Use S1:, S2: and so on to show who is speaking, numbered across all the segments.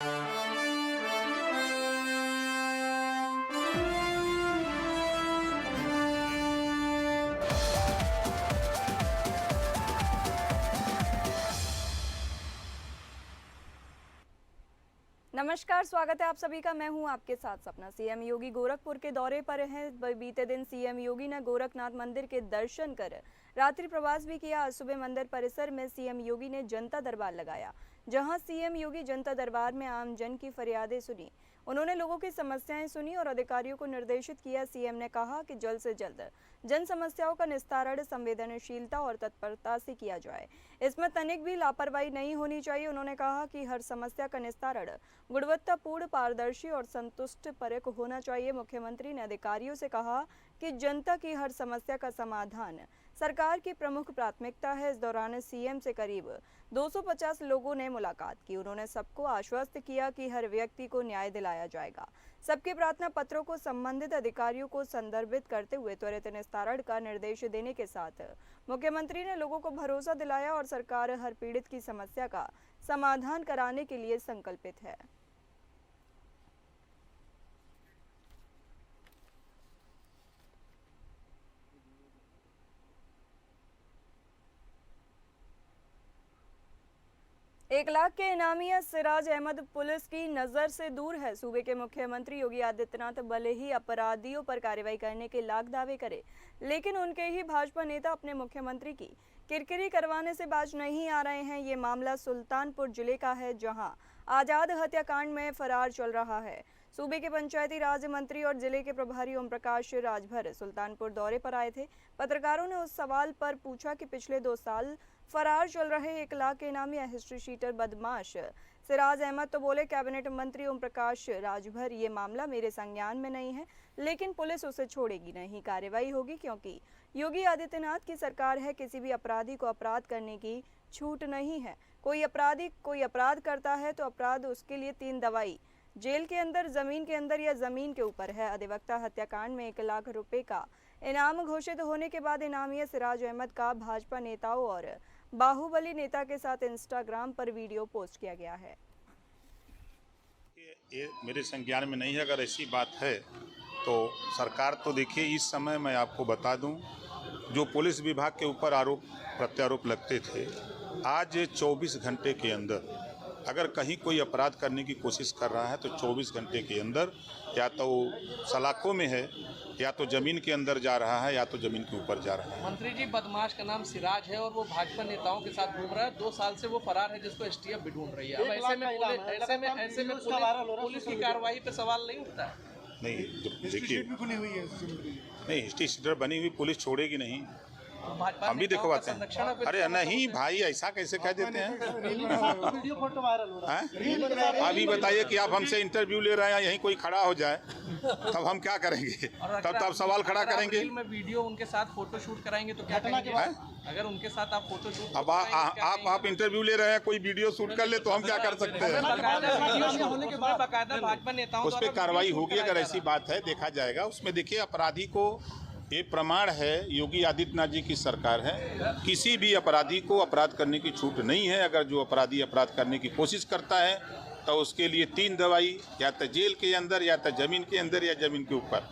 S1: नमस्कार, स्वागत है आप सभी का। मैं हूं आपके साथ सपना। सीएम योगी गोरखपुर के दौरे पर हैं। बीते दिन सीएम योगी ने गोरखनाथ मंदिर के दर्शन कर रात्रि प्रवास भी किया। आज सुबह मंदिर परिसर में सीएम योगी ने जनता दरबार लगाया, जहां सीएम योगी जनता दरबार में आम जन की फरियादें सुनी। उन्होंने लोगों की समस्याएं सुनी और अधिकारियों को निर्देशित किया। सीएम ने कहा कि जल्द से जल्द जन समस्याओं का निस्तारण संवेदनशीलता और तत्परता से किया जाए। इसमें तनिक भी लापरवाही नहीं होनी चाहिए। उन्होंने कहा कि हर समस्या का निस्तारण गुणवत्तापूर्ण, पारदर्शी और संतुष्ट परक होना चाहिए। मुख्यमंत्री ने अधिकारियों से कहा कि जनता की हर समस्या का समाधान सरकार की प्रमुख प्राथमिकता है। इस दौरान सीएम से करीब 250 लोगों ने मुलाकात की। उन्होंने सबको आश्वस्त किया कि हर व्यक्ति को न्याय दिलाया जाएगा। सबके प्रार्थना पत्रों को संबंधित अधिकारियों को संदर्भित करते हुए त्वरित निस्तारण का निर्देश देने के साथ मुख्यमंत्री ने लोगों को भरोसा दिलाया और सरकार हर पीड़ित की समस्या का समाधान कराने के लिए संकल्पित है। एक लाख के इनामिया सिराज अहमद पुलिस की नजर से दूर है। सूबे के मुख्यमंत्री योगी आदित्यनाथ भले ही अपराधियों पर कार्रवाई करने के लाख दावे करे, लेकिन उनके ही भाजपा नेता अपने मुख्यमंत्री की किरकिरी करवाने से बाज नहीं आ रहे हैं। ये मामला सुल्तानपुर जिले का है, जहां आजाद हत्याकांड में फरार चल रहा है। सूबे के पंचायती राज मंत्री और जिले के प्रभारी ओम प्रकाश राजभर सुल्तानपुर दौरे पर आए थे। पत्रकारों ने उस सवाल पर पूछा कि पिछले 2 साल फरार चल रहे 1 लाख के इनामी हिस्ट्री शीटर बदमाश सिराज अहमद तो बोले, कैबिनेट मंत्री ओम प्रकाश राजभर, ये मामला मेरे संज्ञान में नहीं है, लेकिन पुलिस उसे छोड़ेगी नहीं, कार्रवाई होगी, क्योंकि योगी आदित्यनाथ की सरकार है। किसी भी अपराधी को अपराध करने की छूट नहीं है। कोई अपराध करता है तो अपराध उसके लिए 3 दवाई, जेल के अंदर, जमीन के अंदर या जमीन के ऊपर है। अधिवक्ता हत्याकांड में 1 लाख रुपए का इनाम घोषित होने के बाद इनामी सिराज अहमद का भाजपा नेताओं और बाहुबली नेता के साथ इंस्टाग्राम पर वीडियो पोस्ट किया गया है।
S2: ये मेरे संज्ञान में नहीं है। अगर ऐसी बात है तो सरकार तो देखिए, इस समय मैं आपको बता दूं, जो पुलिस विभाग के ऊपर आरोप प्रत्यारोप लगते थे, आज 24 घंटे के अंदर अगर कहीं कोई अपराध करने की कोशिश कर रहा है तो 24 घंटे के अंदर या तो सलाखों में है, या तो जमीन के अंदर जा रहा है, या तो जमीन के ऊपर जा रहा है।
S3: मंत्री जी, बदमाश का नाम सिराज है और वो भाजपा नेताओं के साथ घूम रहा है। 2 साल से वो फरार है, जिसको एसटीएफ भी ढूंढ रही है। अब ऐसे में पुलिस की कार्रवाई पे सवाल नहीं उठता है।
S2: नहीं, देखिए, नहीं, हिस्ट्री शीटर बनी हुई पुलिस छोड़ेगी नहीं। हम भी दिखवाते हैं। अरे नहीं भाई, ऐसा कैसे कह देते हैं?
S4: वीडियो फोटो वायरल हो रहा है।
S2: अभी बताइए कि आप हमसे इंटरव्यू ले रहे हैं, यहीं कोई खड़ा हो जाए तब हम क्या करेंगे? तब तो आप सवाल खड़ा करेंगे।
S3: में वीडियो उनके साथ फोटो शूट कराएंगे तो क्या करेंगे? अगर उनके साथ आप फोटो शूट,
S2: अब आप इंटरव्यू ले रहे हैं, कोई वीडियो शूट कर ले तो हम क्या कर सकते हैं?
S3: बाकायदा भाजपा नेताओं
S2: उस पर कार्रवाई होगी। अगर ऐसी बात है, देखा जाएगा। उसमें देखिए, अपराधी को ये प्रमाण है, योगी आदित्यनाथ जी की सरकार है, किसी भी अपराधी को अपराध करने की छूट नहीं है। अगर जो अपराधी अपराध करने की कोशिश करता है तो उसके लिए 3 दवाई, या तो जेल के अंदर, या तो जमीन के अंदर, या जमीन के ऊपर।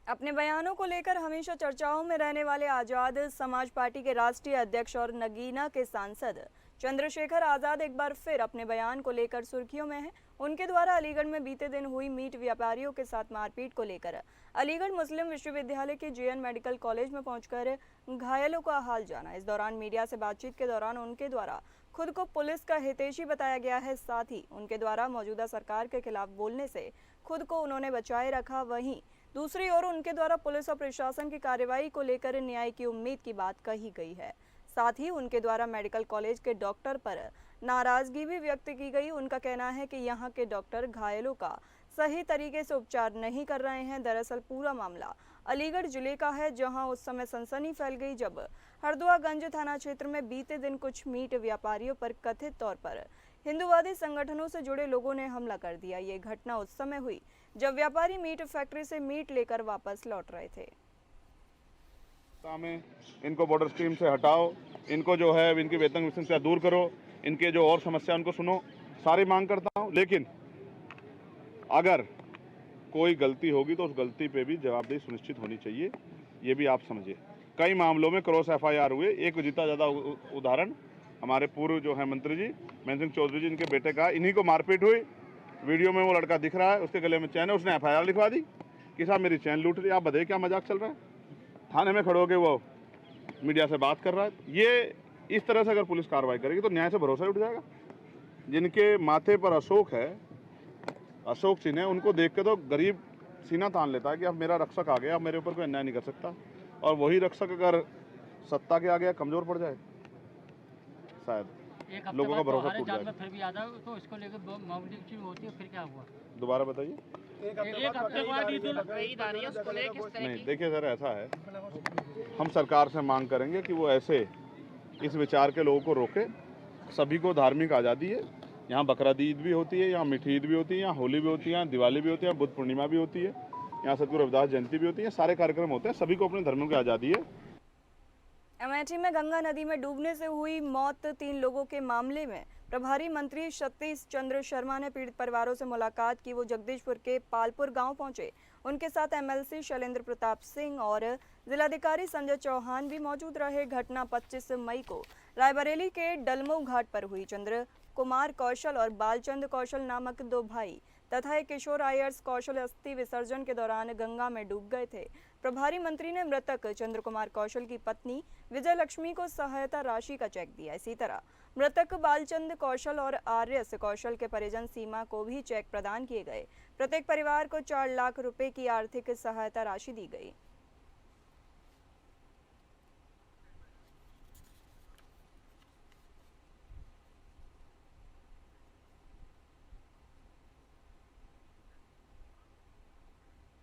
S1: अपने बयानों को लेकर हमेशा चर्चाओं में रहने वाले आजाद समाज पार्टी के राष्ट्रीय अध्यक्ष और नगीना के सांसद चंद्रशेखर आजाद एक बार फिर अपने बयान को लेकर सुर्खियों में हैं। उनके द्वारा अलीगढ़ में बीते दिन हुई मीट व्यापारियों के साथ मारपीट को लेकर अलीगढ़ मुस्लिम विश्वविद्यालय के जेएन मेडिकल कॉलेज में पहुंचकर घायलों का हाल जाना। इस दौरान मीडिया से बातचीत के दौरान उनके द्वारा खुद को पुलिस का हितैषी बताया गया है। साथ ही उनके द्वारा मौजूदा सरकार के खिलाफ बोलने से खुद को उन्होंने बचाए रखा। वहीं दूसरी ओर उनके द्वारा पुलिस और प्रशासन की कार्रवाई को लेकर न्याय की उम्मीद की बात कही गई है। साथ ही उनके द्वारा मेडिकल कॉलेज के डॉक्टर पर नाराजगी भी व्यक्त की गई। उनका कहना है कि यहाँ के डॉक्टर घायलों का सही तरीके से उपचार नहीं कर रहे हैं। दरअसल पूरा मामला अलीगढ़ जिले का है, जहां उस समय सनसनी फैल गई जब हरदुआगंज थाना क्षेत्र में बीते दिन कुछ मीट व्यापारियों पर कथित तौर पर हिंदूवादी संगठनों से जुड़े लोगों ने हमला कर दिया। ये घटना उस समय हुई जब व्यापारी मीट फैक्ट्री से मीट लेकर वापस लौट रहे थे।
S5: इनको बॉर्डर स्ट्रीम से हटाओ, इनको जो है इनकी वेतन विषय दूर करो, इनके जो और समस्या उनको सुनो, सारी मांग करता हूं, लेकिन अगर कोई गलती होगी तो उस गलती पे भी जवाबदेही सुनिश्चित होनी चाहिए, ये भी आप समझिए। कई मामलों में क्रॉस एफआईआर हुए। एक जितना ज़्यादा उदाहरण हमारे पूर्व जो है मंत्री जी महेंद्र सिंह चौधरी जी, इनके बेटे का, इन्हीं को मारपीट हुई। वीडियो में वो लड़का दिख रहा है, उसके गले में चैन है, उसने एफआईआर लिखवा दी कि साहब मेरी चैन लूट रही। आप बताइए क्या मजाक चल रहा है? थाने में खड़े होकर वो मीडिया से बात कर रहा है। ये इस तरह से अगर पुलिस कार्रवाई करेगी तो न्याय से भरोसा उठ जाएगा। जिनके माथे पर अशोक है, अशोक चिन्ह है, उनको देख के तो गरीब सीना तान लेता है कि अब मेरा रक्षक आ गया, अब मेरे ऊपर कोई अन्याय नहीं कर सकता। और वही रक्षक अगर सत्ता के आगे कमजोर पड़ जाए, शायद लोगों का भरोसा टूट जाएगा।
S6: फिर भी यादव तो इसको लेकर मामूली चीज होती है, फिर क्या हुआ?
S5: दोबारा बताइए।
S6: एक हफ्ते बाद ईद आ रही है, उसको लेकर किस तरह
S5: नहीं, देखिए सर, ऐसा है, हम सरकार से मांग करेंगे कि वो ऐसे इस विचार के लोगों को रोके। सभी को धार्मिक आज़ादी है। यहाँ बकरीद ईद भी होती है, यहाँ मीठी ईद भी होती है, यहाँ होली भी होती है, यहाँ दिवाली भी होती है, यहाँ बुद्ध पूर्णिमा भी होती है, यहाँ सतगुरु रविदास जयंती भी होती है। सारे कार्यक्रम होते हैं, सभी को अपने धर्मों की आज़ादी है।
S1: अमेठी में गंगा नदी में डूबने से हुई मौत 3 लोगों के मामले में प्रभारी मंत्री सतीश चंद्र शर्मा ने पीड़ित परिवारों से मुलाकात की। वो जगदीशपुर के पालपुर गांव पहुंचे। उनके साथ एमएलसी शैलेंद्र प्रताप सिंह और जिलाधिकारी संजय चौहान भी मौजूद रहे। घटना 25 मई को रायबरेली के डलमऊ घाट पर हुई। चंद्र कुमार कौशल और बालचंद कौशल नामक 2 भाई तथा एक किशोर आयर्स कौशल अस्थि विसर्जन के दौरान गंगा में डूब गए थे। प्रभारी मंत्री ने मृतक चंद्र कुमार कौशल की पत्नी विजय लक्ष्मी को सहायता राशि का चेक दिया। इसी तरह मृतक बालचंद कौशल और आर्यस कौशल के परिजन सीमा को भी चेक प्रदान किए गए। प्रत्येक परिवार को 4 लाख रुपए की आर्थिक सहायता राशि दी गई।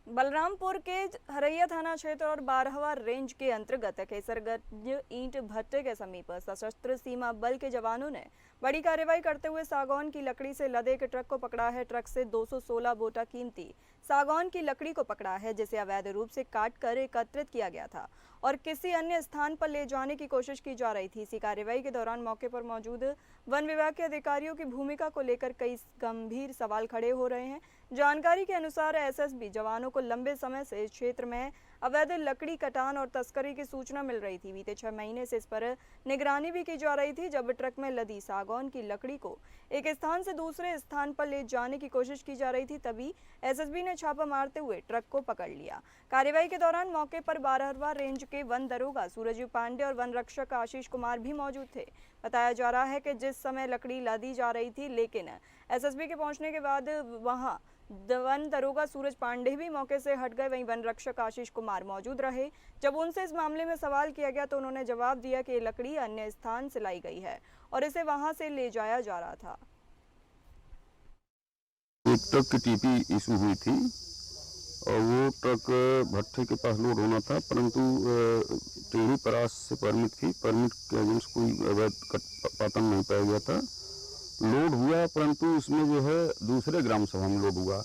S1: बलरामपुर के हरैया थाना क्षेत्र और 12वां रेंज के अंतर्गत केसरगंज ईंट भट्टे के समीप सशस्त्र सीमा बल के जवानों ने बड़ी कार्रवाई करते हुए सागौन की लकड़ी से लदे एक ट्रक को पकड़ा है। ट्रक से 216 बोटा कीमती सागौन की लकड़ी को पकड़ा है, जिसे अवैध रूप से काट कर एकत्रित किया गया था और किसी अन्य स्थान पर ले जाने की कोशिश की जा रही थी। इसी कार्रवाई के दौरान मौके पर मौजूद वन विभाग के अधिकारियों की भूमिका को लेकर कई गंभीर सवाल खड़े हो रहे हैं। जानकारी के अनुसार एसएसबी जवानों को लंबे समय से इस क्षेत्र में अवैध लकड़ी कटान और तस्करी की सूचना मिल रही थी। बीते 6 महीने से इस पर निगरानी भी की जा रही थी। जब ट्रक में लदी सागौन की लकड़ी को एक स्थान से दूसरे स्थान पर ले जाने की कोशिश की जा रही थी, तभी एसएसबी ने छापा मारते हुए ट्रक को पकड़ लिया। कार्रवाई के दौरान मौके पर 12वां रेंज के वन दरोगा सूरज पांडे और वन रक्षक आशीष कुमार भी मौजूद थे। बताया जा रहा है कि जिस समय लकड़ी लादी जा रही थी, लेकिन एसएसबी के पहुंचने के बाद वहां वन दरोगा सूरज पांडे भी मौके से हट गए। वहीं वन रक्षक आशीष कुमार मौजूद रहे। जब उनसे इस मामले में सवाल किया गया तो उन्होंने जवाब दिया कि ये लकड़ी अन्य स्थान से लाई गई है और इसे वहां से ले जाया जा रहा था।
S7: एक ट्रक की टीपी इशू हुई थी और वो ट्रक भट्टे के पास लोड होना था, परंतु टेढ़ी परास से परमिट थी। परमिट के अगेंस्ट कोई अवैध पातन नहीं पाया गया था। लोड हुआ, परंतु इसमें जो है दूसरे ग्राम सभा में लोड हुआ,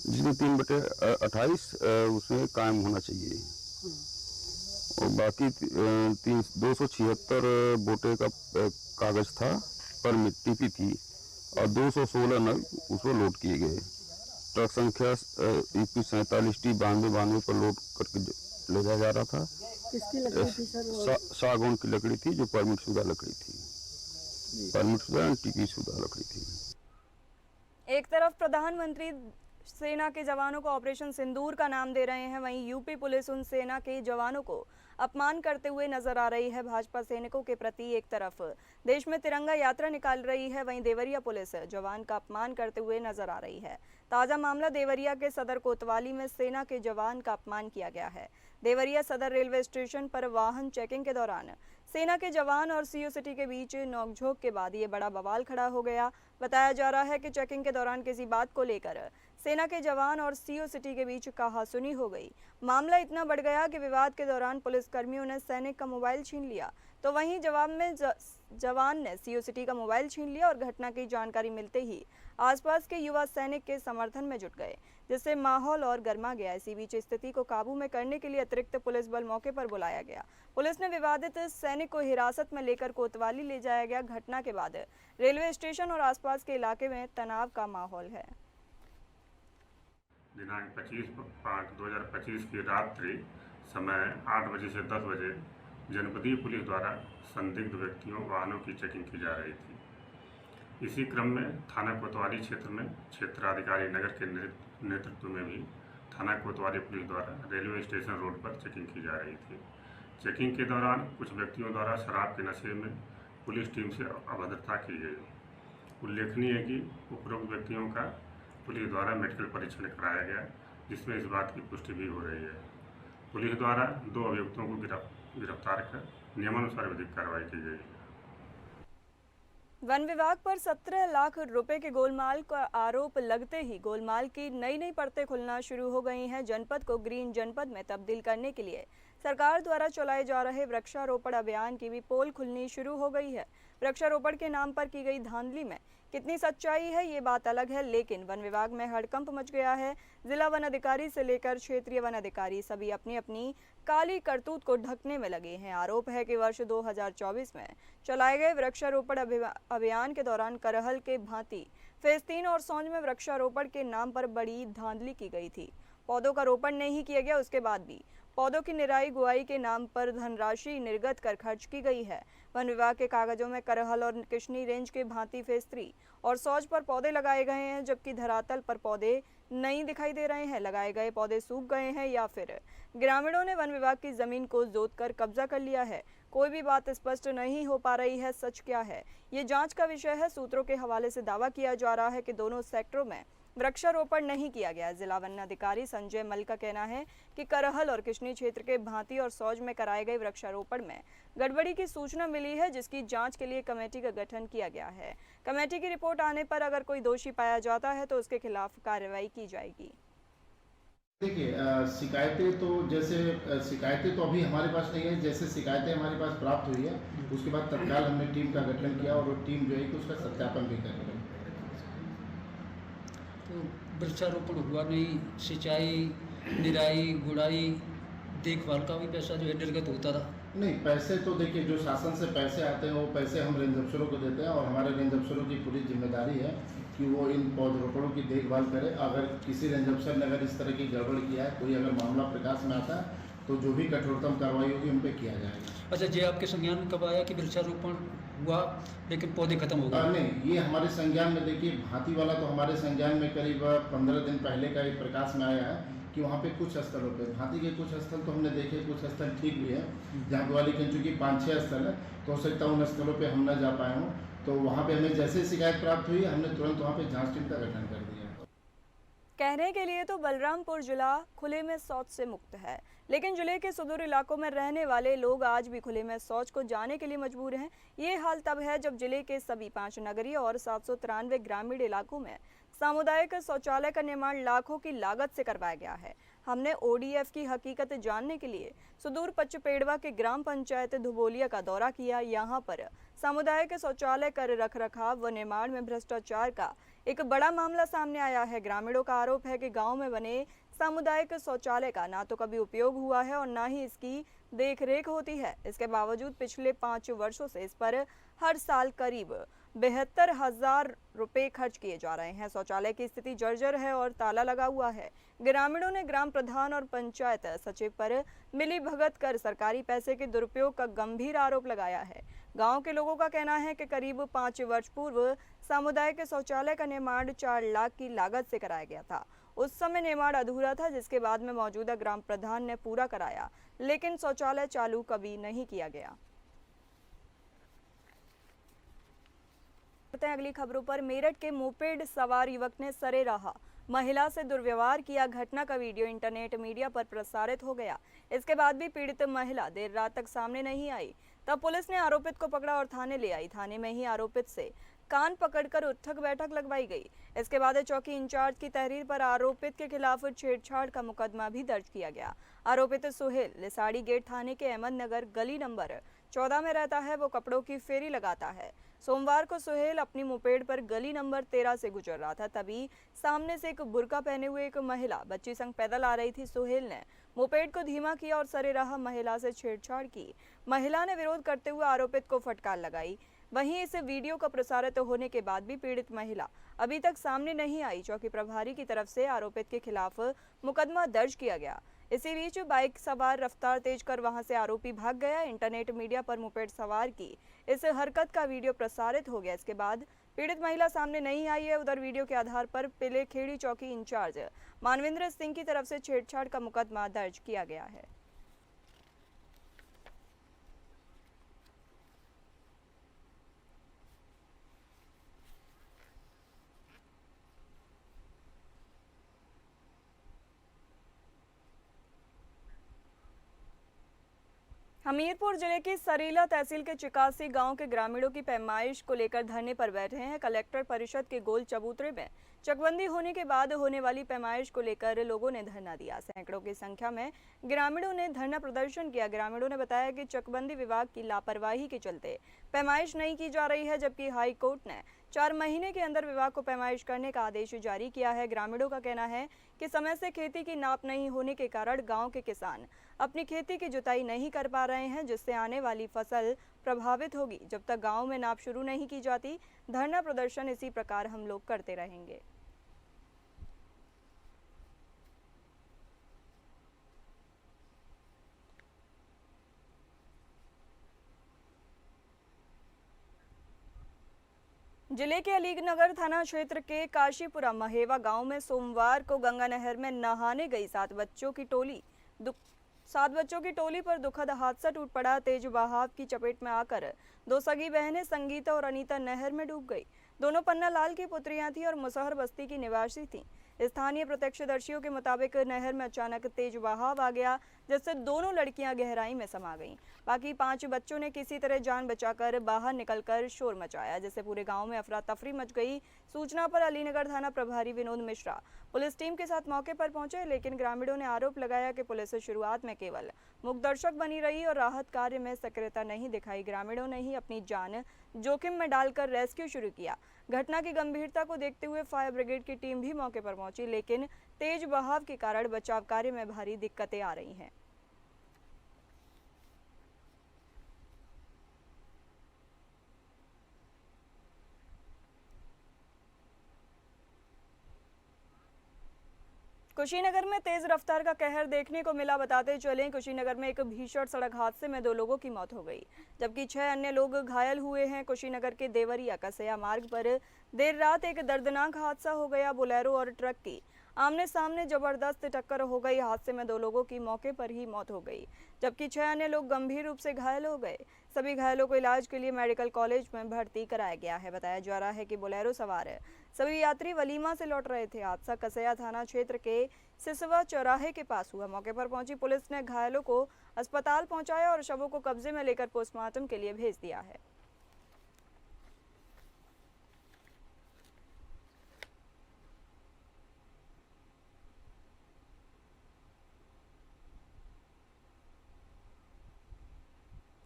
S7: जिसमें 3/28 उसमें कायम होना चाहिए और बाकी 276 बोटे का कागज था, परमिट टीपी थी और 216 नग उसको लोड किए गए। ट्रक संख्या 2147T9292 पर लोड करके ले जाया जा रहा था।
S4: किसकी लकड़ी थी सर?
S7: सागौन की लकड़ी थी, जो परमिट शुदा लकड़ी थी, परमिट शुदा टीपी शुदा लकड़ी थी।
S1: एक तरफ प्रधानमंत्री सेना के जवानों को ऑपरेशन सिंदूर का नाम दे रहे हैं, वहीं यूपी पुलिस उन सेना के जवानों को अपमान करते हुए नजर आ रही है। भाजपा सैनिकों के प्रति एक तरफ देश में तिरंगा यात्रा निकाल रही है, वहीं देवरिया पुलिस जवान का अपमान करते हुए नजर आ रही है। ताजा मामला देवरिया के सदर कोतवाली में सेना के जवान का अपमान किया गया है। देवरिया सदर रेलवे स्टेशन पर वाहन चेकिंग के दौरान सेना के जवान और सीओ सिटी के बीच नोकझोंक के बाद ये बड़ा बवाल खड़ा हो गया। बताया जा रहा है कि चेकिंग के दौरान किसी बात को लेकर सेना के जवान और सीओ सिटी के बीच कहासुनी हो गई। मामला इतना बढ़ गया कि विवाद के दौरान पुलिसकर्मियों ने सैनिक का मोबाइल छीन लिया, तो वहीं जवाब में जवान ने सीओ सिटी का मोबाइल छीन लिया और घटना की जानकारी मिलते ही आसपास के युवा सैनिक के समर्थन में जुट गए, जिससे माहौल और गर्मा गया। इसी बीच स्थिति को काबू में करने के लिए अतिरिक्त पुलिस बल मौके पर बुलाया गया। पुलिस ने विवादित सैनिक को हिरासत में लेकर कोतवाली ले जाया गया। घटना के बाद रेलवे स्टेशन और आसपास के इलाके में तनाव का माहौल है।
S8: दिनांक 25/5/2025 की रात्रि समय 8 बजे से 10 बजे जनपदीय पुलिस द्वारा संदिग्ध व्यक्तियों वाहनों की चेकिंग की जा रही थी। इसी क्रम में थाना कोतवाली क्षेत्र में क्षेत्राधिकारी नगर के नेतृत्व में भी थाना कोतवाली पुलिस द्वारा रेलवे स्टेशन रोड पर चेकिंग की जा रही थी। चेकिंग के दौरान कुछ व्यक्तियों द्वारा शराब के नशे में पुलिस टीम से अभद्रता की गई। उल्लेखनीय है कि उपरोक्त व्यक्तियों का पुलिस द्वारा मेडिकल परीक्षण कराया गया, जिसमें इस बात की पुष्टि भी हो रही है। पुलिस द्वारा 2 अभियुक्तों को गिरफ्तार कर नियमानुसार विधिक कार्रवाई की गई है।
S1: वन विभाग पर 17 लाख रुपए के गोलमाल का आरोप लगते ही गोलमाल की नई परतें खुलना शुरू हो गई हैं। जनपद को ग्रीन जनपद में तब्दील करने के लिए सरकार द्वारा चलाए जा रहे वृक्षारोपण अभियान की भी पोल खुलनी शुरू हो गई है। वृक्षारोपण के नाम पर की गई धांधली में कितनी सच्चाई है ये बात अलग है, लेकिन वन विभाग में हड़कंप मच गया है। जिला वन अधिकारी से लेकर क्षेत्रीय वन अधिकारी सभी अपनी अपनी काली करतूत को ढकने में लगे हैं। आरोप है कि वर्ष 2024 में चलाए गए वृक्षारोपण अभियान के दौरान करहल के भांति फेज 3 और सौंज में वृक्षारोपण के नाम पर बड़ी धांधली की गई थी। पौधों का रोपण नहीं किया गया, उसके बाद भी पौधों की निराई गुआई के नाम पर धनराशि निर्गत कर खर्च की गई है। वन विभाग के कागजों में करहल और किशनी रेंज के भांति फेज 3 और सौज पर पौधे लगाए गए हैं, जबकि धरातल पर पौधे नहीं दिखाई दे रहे हैं। लगाए गए पौधे सूख गए हैं या फिर ग्रामीणों ने वन विभाग की जमीन को जोतकर कब्जा कर लिया है। कोई भी बात स्पष्ट नहीं हो पा रही है। सच क्या है ये जांच का विषय है। सूत्रों के हवाले से दावा किया जा रहा है कि दोनों सेक्टरों में वृक्षारोपण नहीं किया गया। जिला वन अधिकारी संजय मल का कहना है कि करहल और किशनी क्षेत्र के भांति और सौज में कराए गए वृक्षारोपण में गड़बड़ी की सूचना मिली है, जिसकी जांच के लिए कमेटी का गठन किया गया है। कमेटी की रिपोर्ट आने पर अगर कोई दोषी पाया जाता है तो उसके खिलाफ कार्रवाई की जाएगी।
S9: देखिए, शिकायतें तो अभी हमारे पास नहीं है। जैसे शिकायतें हमारे पास प्राप्त हुई है उसके बाद तत्काल हमने टीम का गठन किया और वो टीम जो है कि उसका सत्यापन भी कर रही है।
S4: तो वृक्षारोपण हुआ नहीं, सिंचाई, निराई गुड़ाई, देखभाल का भी पैसा जो है निर्गत होता था।
S9: नहीं, पैसे तो देखिए जो शासन से पैसे आते हैं वो पैसे हम रेंज अफसरों को देते हैं और हमारे रेंज अफसरों की पूरी जिम्मेदारी है कि वो इन पौधरोपणों की देखभाल करे। अगर किसी रेंज अफसर ने अगर इस तरह की गड़बड़ किया है, कोई अगर मामला प्रकाश में आता है तो जो भी कठोरतम कार्रवाई होगी उन पर किया जाएगा।
S4: अच्छा, ये आपके संज्ञान में कब आया कि वृक्षारोपण हुआ लेकिन पौधे खत्म हो गए?
S9: नहीं, ये हमारे संज्ञान में देखिए भांति वाला तो हमारे संज्ञान में करीब 15 दिन पहले का एक प्रकाश में आया है कि वहाँ पे कुछ स्थलों पे भांति के कुछ स्थल तो हमने देखे, कुछ स्थल ठीक भी है जहाँ ग्वाली के चूँकि 5-6 स्थल है तो हो सकता है उन स्थलों पे हम न जा पाए हों। तो वहाँ पे हमें जैसे शिकायत प्राप्त हुई हमने तुरंत वहाँ पे जांच टीम का गठन कर दिया।
S1: कहने के लिए तो बलरामपुर जिला खुले में शौच से मुक्त है, लेकिन जिले के सुदूर इलाकों में रहने वाले लोग आज भी खुले में शौच को जाने के लिए मजबूर हैं। ये हाल तब है जब जिले के सभी 5 नगरीय और 793 ग्रामीण इलाकों में सामुदायिक शौचालय का निर्माण लाखों की लागत से करवाया गया है। हमने ओडीएफ की हकीकत जानने के लिए सुदूर पचपेड़वा के ग्राम पंचायत धुबोलिया का दौरा किया। यहाँ पर सामुदायिक शौचालय कर रखरखाव व निर्माण में भ्रष्टाचार का एक बड़ा मामला सामने आया है। ग्रामीणों का आरोप है कि गांव में बने सामुदायिक शौचालय का ना तो कभी उपयोग हुआ है और ना ही इसकी देखरेख होती है। इसके बावजूद पिछले 5 वर्षों से इस पर हर साल करीब 72,000 रुपए खर्च किए जा रहे हैं। शौचालय की स्थिति जर्जर है और ताला लगा हुआ है। ग्रामीणों ने ग्राम प्रधान और पंचायत सचिव पर मिली भगत कर सरकारी पैसे के दुरुपयोग का गंभीर आरोप लगाया है। गांव के लोगों का कहना है कि करीब 5 वर्ष पूर्व सामुदायिक शौचालय का निर्माण 4 लाख की लागत से कराया गया था। उस समय निर्माण अधूरा था, जिसके बाद में मौजूदा ग्राम प्रधान ने पूरा कराया, लेकिन शौचालय चालू कभी नहीं किया गया। अगली खबरों पर मेरठ के मोपेड सवार युवक ने सरेराह महिला से दुर्व्यवहार किया। घटना का वीडियो इंटरनेट मीडिया पर प्रसारित हो गया। इसके बाद भी पीड़ित महिला देर रात तक सामने नहीं आई। तब पुलिस ने आरोपित को पकड़ा और थाने ले आई। थाने में ही आरोपित से कान पकड़कर उठक बैठक लगवाई गई। इसके बाद चौकी इंचार्ज की तहरीर पर आरोपित के खिलाफ छेड़छाड़ का मुकदमा भी दर्ज किया गया। आरोपित सुहेल लिसाड़ी गेट थाने के अहमद नगर गली नंबर 14 में रहता है, वो कपड़ों की फेरी लगाता है। सोमवार को सुहेल अपनी मोपेड पर गली नंबर 13 से गुजर रहा था, तभी सामने से एक बुर्का पहने हुए एक महिला बच्ची संग पैदल आ रही थी। सुहेल ने मोपेड को धीमा किया और सरेराह महिला से छेड़छाड़ की। महिला ने विरोध करते हुए आरोपित को फटकार लगाई। वहीं इस वीडियो का प्रसारित होने के बाद भी पीड़ित महिला अभी तक सामने नहीं आई। चौकी प्रभारी की तरफ से आरोपित के खिलाफ मुकदमा दर्ज किया गया। इसी बीच बाइक सवार रफ्तार तेज कर वहां से आरोपी भाग गया। इंटरनेट मीडिया पर मोपेड सवार की इस हरकत का वीडियो प्रसारित हो गया। इसके बाद पीड़ित महिला सामने नहीं आई है। उधर वीडियो के आधार पर पिलेखेड़ी चौकी इंचार्ज मानवेंद्र सिंह की तरफ से छेड़छाड़ का मुकदमा दर्ज किया गया है। हमीरपुर जिले की सरीला तहसील के चिकासी गांव के ग्रामीणों की पैमाइश को लेकर धरने पर बैठे हैं। कलेक्टर परिषद के गोल चबूतरे में चकबंदी होने के बाद होने वाली पैमाइश को लेकर लोगों ने धरना दिया। सैकड़ों की संख्या में ग्रामीणों ने धरना प्रदर्शन किया। ग्रामीणों ने बताया कि चकबंदी विभाग की लापरवाही के चलते पैमाइश नहीं की जा रही है, जबकि हाई कोर्ट ने 4 महीने के अंदर विभाग को पैमाइश करने का आदेश जारी किया है। ग्रामीणों का कहना है कि समय से खेती की नाप नहीं होने के कारण गांव के किसान अपनी खेती की जुताई नहीं कर पा रहे हैं, जिससे आने वाली फसल प्रभावित होगी। जब तक गांव में नाप शुरू नहीं की जाती, धरना प्रदर्शन इसी प्रकार हम लोग करते रहेंगे। जिले के अलीनगर थाना क्षेत्र के काशीपुरा महेवा गांव में सोमवार को गंगा नहर में नहाने गई 7 बच्चों की टोली पर दुखद हादसा टूट पड़ा। तेज बहाव की चपेट में आकर 2 सगी बहनें संगीता और अनीता नहर में डूब गई। दोनों पन्ना लाल की पुत्रियां थीं और मुसहर बस्ती की निवासी थीं। स्थानीय प्रत्यक्षदर्शियों के मुताबिक नहर में अचानक तेज बहाव आ गया, जिससे दोनों लड़कियां गहराई में समा गईं। बाकी 5 बच्चों ने किसी तरह जान बचाकर बाहर निकलकर शोर मचाया, जिससे पूरे गांव में अफरा तफरी मच गई। सूचना पर अलीनगर थाना प्रभारी विनोद मिश्रा पुलिस टीम के साथ मौके पर पहुंचे, लेकिन ग्रामीणों ने आरोप लगाया कि पुलिस शुरुआत में केवल मूकदर्शक बनी रही और राहत कार्य में सक्रियता नहीं दिखाई। ग्रामीणों ने ही अपनी जान जोखिम में डालकर रेस्क्यू शुरू किया। घटना की गंभीरता को देखते हुए फायर ब्रिगेड की टीम भी मौके पर पहुंची, लेकिन तेज बहाव के कारण बचाव कार्य में भारी दिक्कतें आ रही हैं। कुशीनगर में तेज रफ्तार का कहर देखने को मिला। बताते चलें, कुशीनगर में एक भीषण सड़क हादसे में 2 लोगों की मौत हो गई, जबकि 6 अन्य लोग घायल हुए हैं। कुशीनगर के देवरिया कसया मार्ग पर देर रात एक दर्दनाक हादसा हो गया। बोलेरो और ट्रक की आमने सामने जबरदस्त टक्कर हो गई। हादसे में 2 लोगों की मौके पर ही मौत हो गई, जबकि 6 अन्य लोग गंभीर रूप से घायल हो गए। सभी घायलों को इलाज के लिए मेडिकल कॉलेज में भर्ती कराया गया है। बताया जा रहा है कि बोलेरो सवार सभी यात्री वलीमा से लौट रहे थे। हादसा कसया थाना क्षेत्र के सिसवा चौराहे के पास हुआ। मौके पर पहुंची पुलिस ने घायलों को अस्पताल पहुंचाया और शवों को कब्जे में लेकर पोस्टमार्टम के लिए भेज दिया है।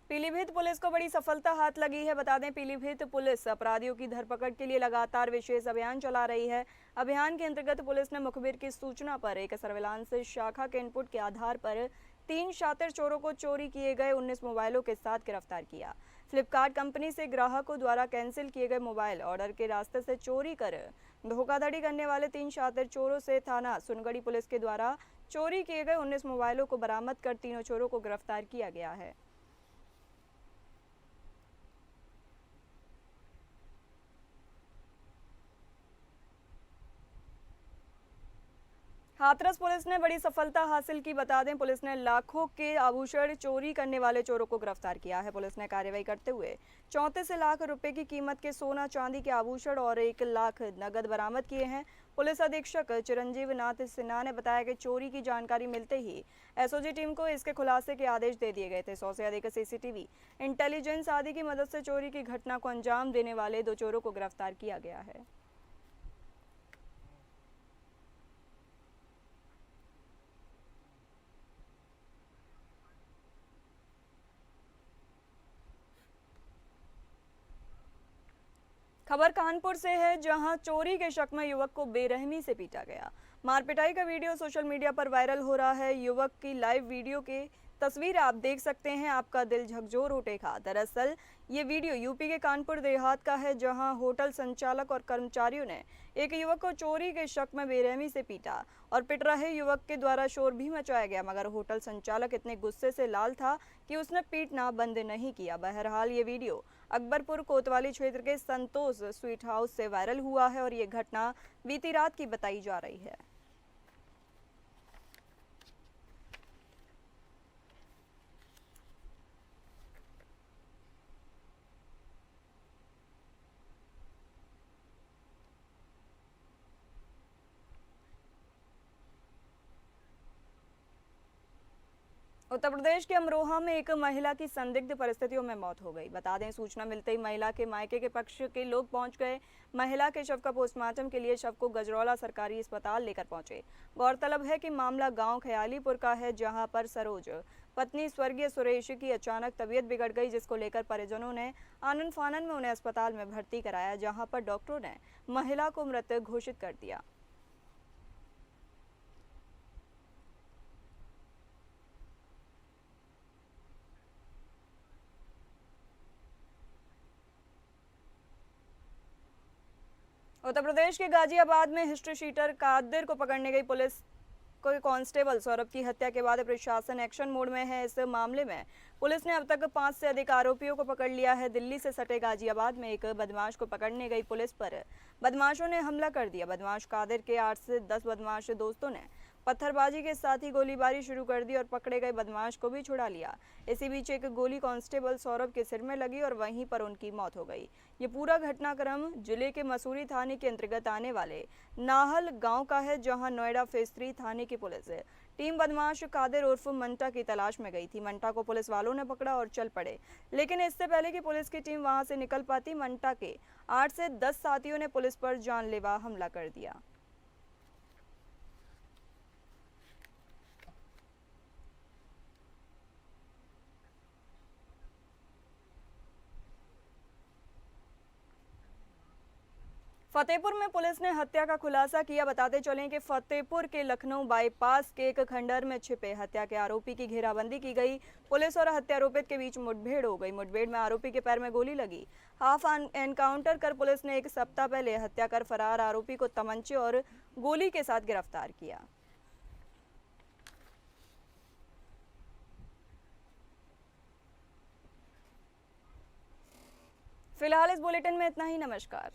S1: पीलीभीत पुलिस को बड़ी सफलता हाथ लगी है। बता दें, पीलीभीत पुलिस अपराधियों की धरपकड़ के लिए लगातार विशेष अभियान चला रही है। अभियान के अंतर्गत पुलिस ने मुखबिर की सूचना पर एक सर्विलांस शाखा के इनपुट के आधार पर 3 शातिर चोरों को चोरी किए गए 19 मोबाइलों के साथ गिरफ्तार किया। फ्लिपकार्ट कंपनी से ग्राहकों द्वारा कैंसिल किए गए मोबाइल ऑर्डर के रास्ते से चोरी कर धोखाधड़ी करने वाले 3 शातिर चोरों से थाना सुनगढ़ी पुलिस के द्वारा चोरी किए गए 19 मोबाइलों को बरामद कर तीनों चोरों को गिरफ्तार किया गया है। हाथरस पुलिस ने बड़ी सफलता हासिल की। बता दें, पुलिस ने लाखों के आभूषण चोरी करने वाले चोरों को गिरफ्तार किया है। पुलिस ने कार्रवाई करते हुए 34 लाख रुपए की कीमत के सोना चांदी के आभूषण और 1 लाख नगद बरामद किए हैं। पुलिस अधीक्षक चिरंजीव नाथ सिन्हा ने बताया कि चोरी की जानकारी मिलते ही एसओजी टीम को इसके खुलासे के आदेश दे दिए गए थे। 100 से अधिक सीसीटीवी इंटेलिजेंस आदि की मदद से चोरी की घटना को अंजाम देने वाले 2 चोरों को गिरफ्तार किया गया है। खबर कानपुर से है, जहां चोरी के शक में युवक को बेरहमी से पीटा गया। मारपिटाई का वीडियो सोशल मीडिया पर वायरल हो रहा है। युवक की लाइव वीडियो के तस्वीर आप देख सकते हैं, आपका दिल झकझोर उठेगा। दरअसल ये वीडियो यूपी के कानपुर देहात का है, जहां होटल संचालक और कर्मचारियों ने एक युवक को चोरी के शक में बेरहमी से पीटा और पिट रहे युवक के द्वारा शोर भी मचाया गया, मगर होटल संचालक इतने गुस्से से लाल था कि उसने पीटना बंद नहीं किया। बहरहाल ये वीडियो अकबरपुर कोतवाली क्षेत्र के संतोष स्वीट हाउस से वायरल हुआ है और ये घटना बीती रात की बताई जा रही है। उत्तर प्रदेश के अमरोहा में एक महिला की संदिग्ध परिस्थितियों में मौत हो गई। बता दें, सूचना मिलते ही महिला के मायके के पक्ष के लोग पहुंच गए। महिला के शव का पोस्टमार्टम के लिए शव को गजरौला सरकारी अस्पताल लेकर पहुंचे। गौरतलब है कि मामला गांव खयालीपुर का है, जहां पर सरोज पत्नी स्वर्गीय सुरेश की अचानक तबीयत बिगड़ गई, जिसको लेकर परिजनों ने आनन फानन में उन्हें अस्पताल में भर्ती कराया, जहाँ पर डॉक्टरों ने महिला को मृत घोषित कर दिया। उत्तर प्रदेश के गाजियाबाद में हिस्ट्री शीटर कादिर को पकड़ने गई पुलिस को कांस्टेबल सौरभ की हत्या के बाद प्रशासन एक्शन मोड में है। इस मामले में पुलिस ने अब तक 5 से अधिक आरोपियों को पकड़ लिया है। दिल्ली से सटे गाजियाबाद में एक बदमाश को पकड़ने गई पुलिस पर बदमाशों ने हमला कर दिया। बदमाश कादिर के 8 से 10 बदमाश दोस्तों ने पत्थरबाजी के साथ ही गोलीबारी शुरू कर दी और पकड़े गए बदमाश को भी छुड़ा लिया। इसी बीच एक गोली कांस्टेबल सौरभ के सिर में लगी और वहीं पर उनकी मौत हो गई। ये पूरा घटनाक्रम जिले के मसूरी थाने के अंतर्गत आने वाले नाहल गांव का है, जहां नोएडा फेज 3 थाने की पुलिस टीम बदमाश कादिर उर्फ मंटा की तलाश में गई थी। मंटा को पुलिस वालों ने पकड़ा और चल पड़े, लेकिन इससे पहले कि पुलिस की टीम वहां से निकल पाती, मंटा के 8 से 10 साथियों ने पुलिस पर जानलेवा हमला कर दिया। फतेहपुर में पुलिस ने हत्या का खुलासा किया। बताते चलें कि फतेहपुर के लखनऊ बाईपास के एक खंडहर में छिपे हत्या के आरोपी की घेराबंदी की गई। पुलिस और हत्यारोपित के बीच मुठभेड़ हो गई। मुठभेड़ में आरोपी के पैर में गोली लगी। हाफ एनकाउंटर कर पुलिस ने 1 सप्ताह पहले हत्या कर फरार आरोपी को तमंचे और गोली के साथ गिरफ्तार किया। फिलहाल इस बुलेटिन में इतना ही। नमस्कार।